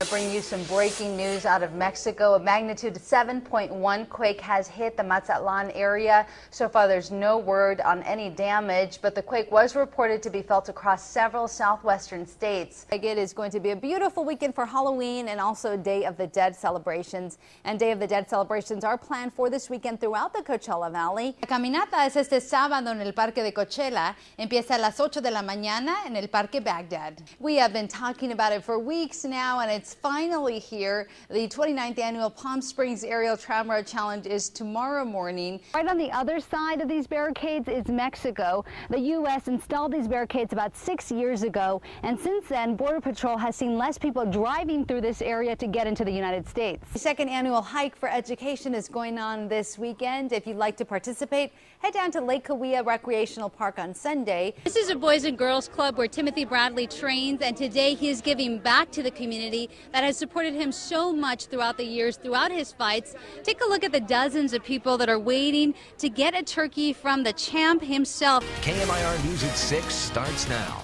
bring you some breaking news out of Mexico. A magnitude 7.1 quake has hit the Mazatlan area. So far, there's no word on any damage, but the quake was reported to be felt across several southwestern states. It is going to be a beautiful weekend for Halloween and also Day of the Dead celebrations. And Day of the Dead celebrations are planned for this weekend throughout the Coachella Valley. La caminata es este sábado en el Parque de Coachella. Empieza a las 8 de la mañana en el Parque Baghdad. We have been talking about it for weeks now, and it's finally here. The 29th annual Palm Springs Aerial Tramride Challenge is tomorrow morning. Right on the other side of these barricades is Mexico. The U.S. installed these barricades about 6 years ago, and since then, Border Patrol has seen less people driving through this area to get into the United States. The second annual Hike for Education is going on this weekend. If you'd like to participate, head down to Lake Cahuilla Recreational Park on Sunday. This is a Boys and Girls Club where Timothy Bradley trains, and today he is giving back to the community that has supported him so much throughout the years, throughout his fights. Take a look at the dozens of people that are waiting to get a turkey from the champ himself. KMIR News at 6 starts now.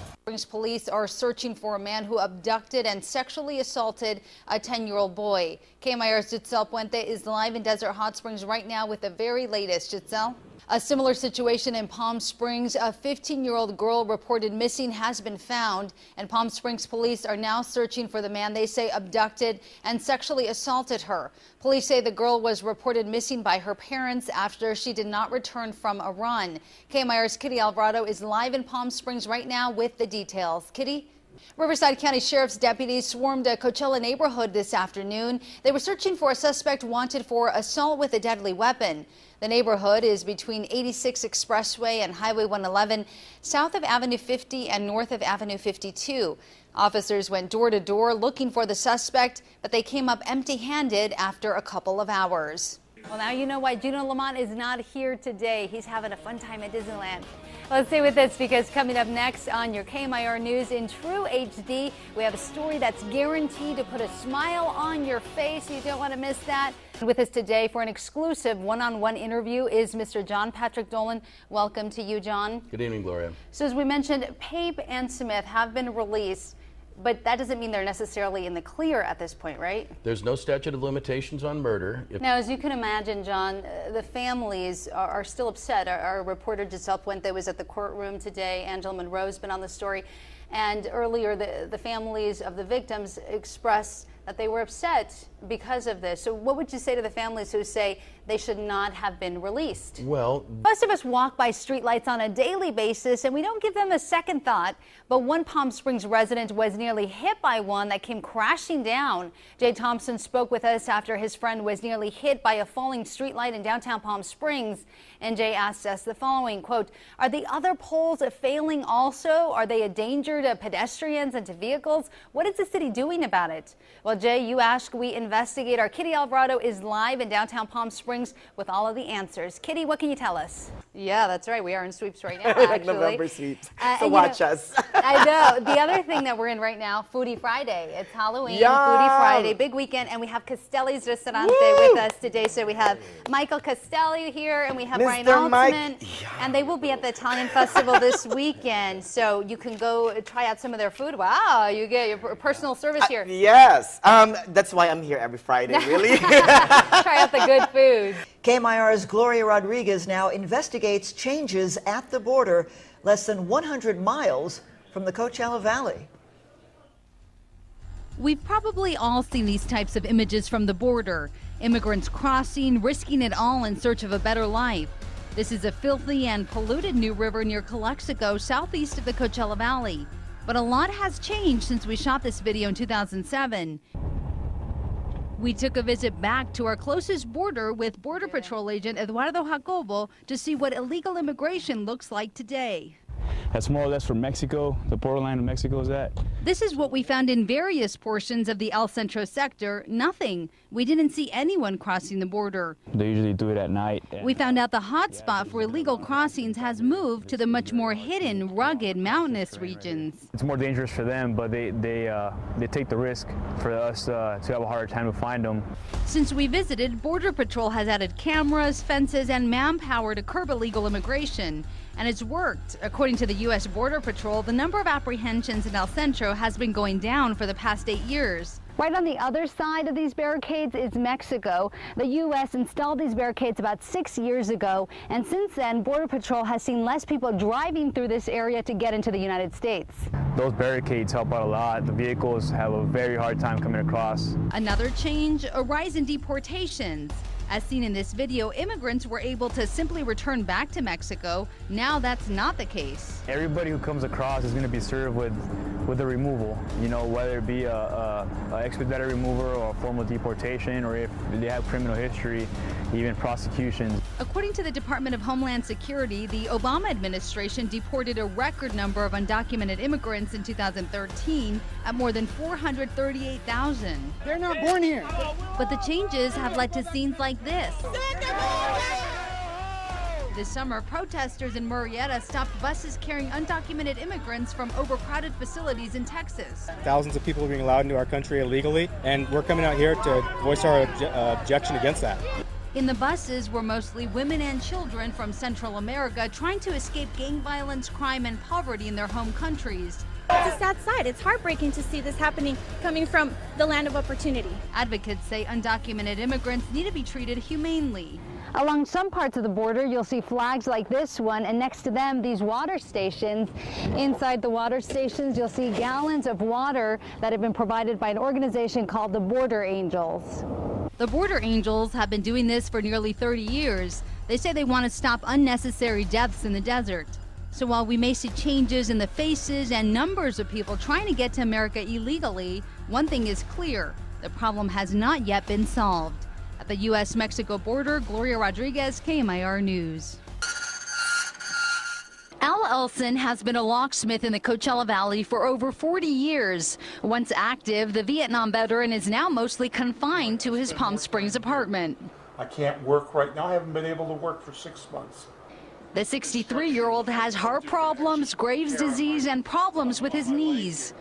Police are searching for a man who abducted and sexually assaulted a 10-year-old boy. KMIR's Giselle Puente is live in Desert Hot Springs right now with the very latest. Giselle? A similar situation in Palm Springs. A 15-year-old girl reported missing has been found, and Palm Springs police are now searching for the man they say abducted and sexually assaulted her. Police say the girl was reported missing by her parents after she did not return from a run. KMIR's Kitty Alvarado is live in Palm Springs right now with the details. Kitty? Riverside County Sheriff's deputies swarmed a Coachella neighborhood this afternoon. They were searching for a suspect wanted for assault with a deadly weapon. The neighborhood is between 86 Expressway and Highway 111, south of Avenue 50 and north of Avenue 52. Officers went door to door looking for the suspect, but they came up empty-handed after a couple of hours. Well, now you know why Gino Lamont is not here today. He's having a fun time at Disneyland. Let's stay with this, because coming up next on your KMIR News in True HD, we have a story that's guaranteed to put a smile on your face. You don't want to miss that. With us today for an exclusive one-on-one interview is Mr. John Patrick Dolan. Welcome to you, John. Good evening, Gloria. So as we mentioned, Pape and Smith have been released, but that doesn't mean they're necessarily in the clear at this point, right? There's no statute of limitations on murder. Now, as you can imagine, John, the families are still upset. Our reporter Giselle Puente was at the courtroom today. Angela Monroe's been on the story. And earlier, the families of the victims expressed that they were upset because of this. So what would you say to the families who say they should not have been released? Well, most of us walk by streetlights on a daily basis, and we don't give them a second thought. But one Palm Springs resident was nearly hit by one that came crashing down. Jay Thompson spoke with us after his friend was nearly hit by a falling streetlight in downtown Palm Springs. And Jay asked us the following, quote, "Are the other poles failing also? Are they a danger to pedestrians and to vehicles? What is the city doing about it?" Well, Jay, you ask, we investigate. Our Kitty Alvarado is live in downtown Palm Springs with all of the answers. Kitty, what can you tell us? Yeah, that's right. We are in sweeps right now, actually. Like November sweeps. So watch us. I know. The other thing that we're in right now, Foodie Friday. It's Halloween, Yum. Foodie Friday, big weekend, and we have Castelli's Restaurante with us today. So we have Michael Castelli here, and we have Brian Altman, and they will be at the Italian Festival this weekend. So you can go try out some of their food. Wow, you get your personal service here. Yes. That's why I'm here every Friday, really. Try out the good food. KMIR's Gloria Rodriguez now investigates changes at the border less than 100 miles from the Coachella Valley. We've probably all seen these types of images from the border. Immigrants crossing, risking it all in search of a better life. This is a filthy and polluted new river near Calexico, southeast of the Coachella Valley. But a lot has changed since we shot this video in 2007. We took a visit back to our closest border with Border Patrol agent Eduardo Jacobo to see what illegal immigration looks like today. That's more or less where Mexico, the borderline of Mexico is at. This is what we found in various portions of the El Centro sector. Nothing. We didn't see anyone crossing the border. They usually do it at night. We found out the hot spot for illegal crossings has moved to the much more hidden, rugged, mountainous regions. It's more dangerous for them, but they take the risk for us to have a harder time to find them. Since we visited, Border Patrol has added cameras, fences, and manpower to curb illegal immigration. And it's worked. According to the U.S. Border Patrol, the number of apprehensions in El Centro has been going down for the past 8 years. Right on the other side of these barricades is Mexico. The U.S. installed these barricades about 6 years ago, and since then, Border Patrol has seen less people driving through this area to get into the United States. Those barricades help out a lot. The vehicles have a very hard time coming across. Another change, a rise in deportations. As seen in this video, immigrants were able to simply return back to Mexico. Now that's not the case. Everybody who comes across is going to be served with a removal, you know, whether it be a expedited removal or a formal deportation, or if they have criminal history, even prosecutions. According to the Department of Homeland Security, the Obama administration deported a record number of undocumented immigrants in 2013 at more than 438,000. They're not born here. But the changes have led to scenes like this. This summer, protesters in Murrieta stopped buses carrying undocumented immigrants from overcrowded facilities in Texas. Thousands of people are being allowed into our country illegally, and we're coming out here to voice our objection against that. In the buses were mostly women and children from Central America trying to escape gang violence, crime, and poverty in their home countries. It's a sad sight. It's heartbreaking to see this happening coming from the land of opportunity. Advocates say undocumented immigrants need to be treated humanely. Along some parts of the border, you'll see flags like this one, and next to them, these water stations. Inside the water stations, you'll see gallons of water that have been provided by an organization called the Border Angels. The Border Angels have been doing this for nearly 30 years. They say they want to stop unnecessary deaths in the desert. So while we may see changes in the faces and numbers of people trying to get to America illegally, one thing is clear: the problem has not yet been solved. At the U.S.-Mexico border, Gloria Rodriguez, KMIR News. Al Elson has been a locksmith in the Coachella Valley for over 40 years. Once active, the Vietnam veteran is now mostly confined to his Palm Springs apartment. I can't work right now. I haven't been able to work for 6 months. The 63-year-old has heart problems, Graves' disease, and problems with his knees.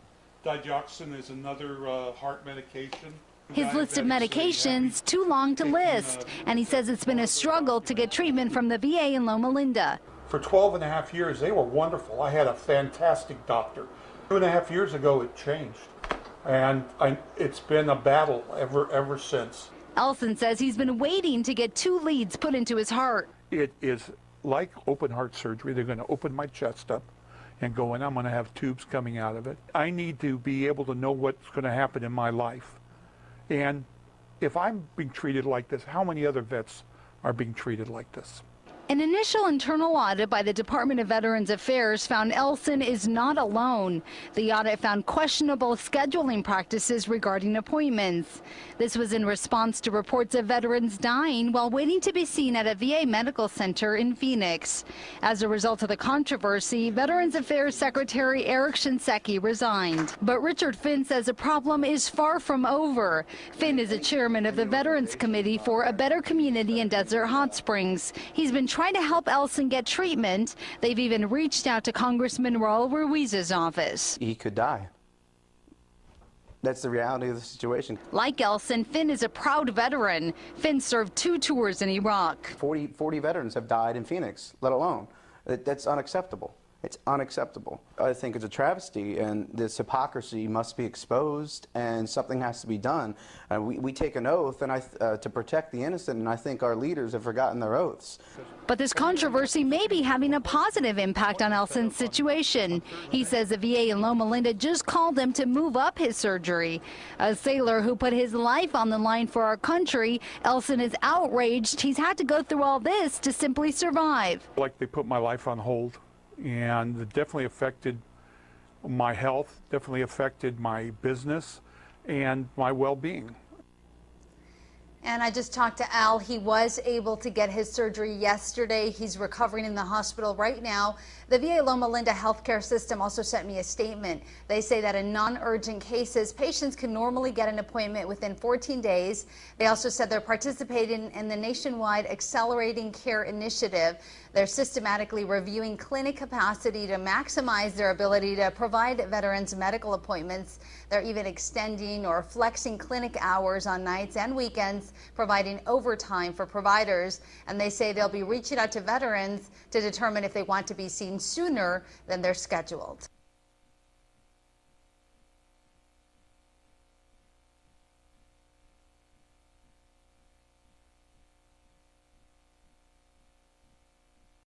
Digoxin is another heart medication. His list of medications too long to list, and he says it's been a struggle to get treatment from the VA in Loma Linda. For 12 and a half years, they were wonderful. I had a fantastic doctor. 2.5 years ago, it changed, and it's been a battle ever since. Elson says he's been waiting to get 2 leads put into his heart. It is like open heart surgery. They're going to open my chest up and go in. I'm going to have tubes coming out of it. I need to be able to know what's going to happen in my life. And if I'm being treated like this, how many other vets are being treated like this? An initial internal audit by the Department of Veterans Affairs found Elson is not alone. The audit found questionable scheduling practices regarding appointments. This was in response to reports of veterans dying while waiting to be seen at a VA medical center in Phoenix. As a result of the controversy, Veterans Affairs Secretary Eric Shinseki resigned. But Richard Finn says the problem is far from over. Finn is a chairman of the Veterans Committee for a Better Community in Desert Hot Springs. He's been trying to help Elson get treatment. They've even reached out to Congressman Raul Ruiz's office. He could die. That's the reality of the situation. Like Elson, Finn is a proud veteran. Finn served 2 tours in Iraq. 40 veterans have died in Phoenix, let alone. That's unacceptable. It's unacceptable. I think it's a travesty, and this hypocrisy must be exposed, and something has to be done. We take an oath to protect the innocent, and I think our leaders have forgotten their oaths. But this controversy may be having a positive impact on Elson's situation. He says the VA in Loma Linda just called him to move up his surgery. A sailor who put his life on the line for our country, Elson is outraged he's had to go through all this to simply survive. Like they put my life on hold, and it definitely affected my health, definitely affected my business and my well-being. And I just talked to Al. He was able to get his surgery yesterday. He's recovering in the hospital right now. The VA Loma Linda healthcare system also sent me a statement. They say that in non-urgent cases, patients can normally get an appointment within 14 days. They also said they're participating in the nationwide Accelerating Care Initiative. They're systematically reviewing clinic capacity to maximize their ability to provide veterans medical appointments. They're even extending or flexing clinic hours on nights and weekends, providing overtime for providers. And they say they'll be reaching out to veterans to determine if they want to be seen sooner than they're scheduled.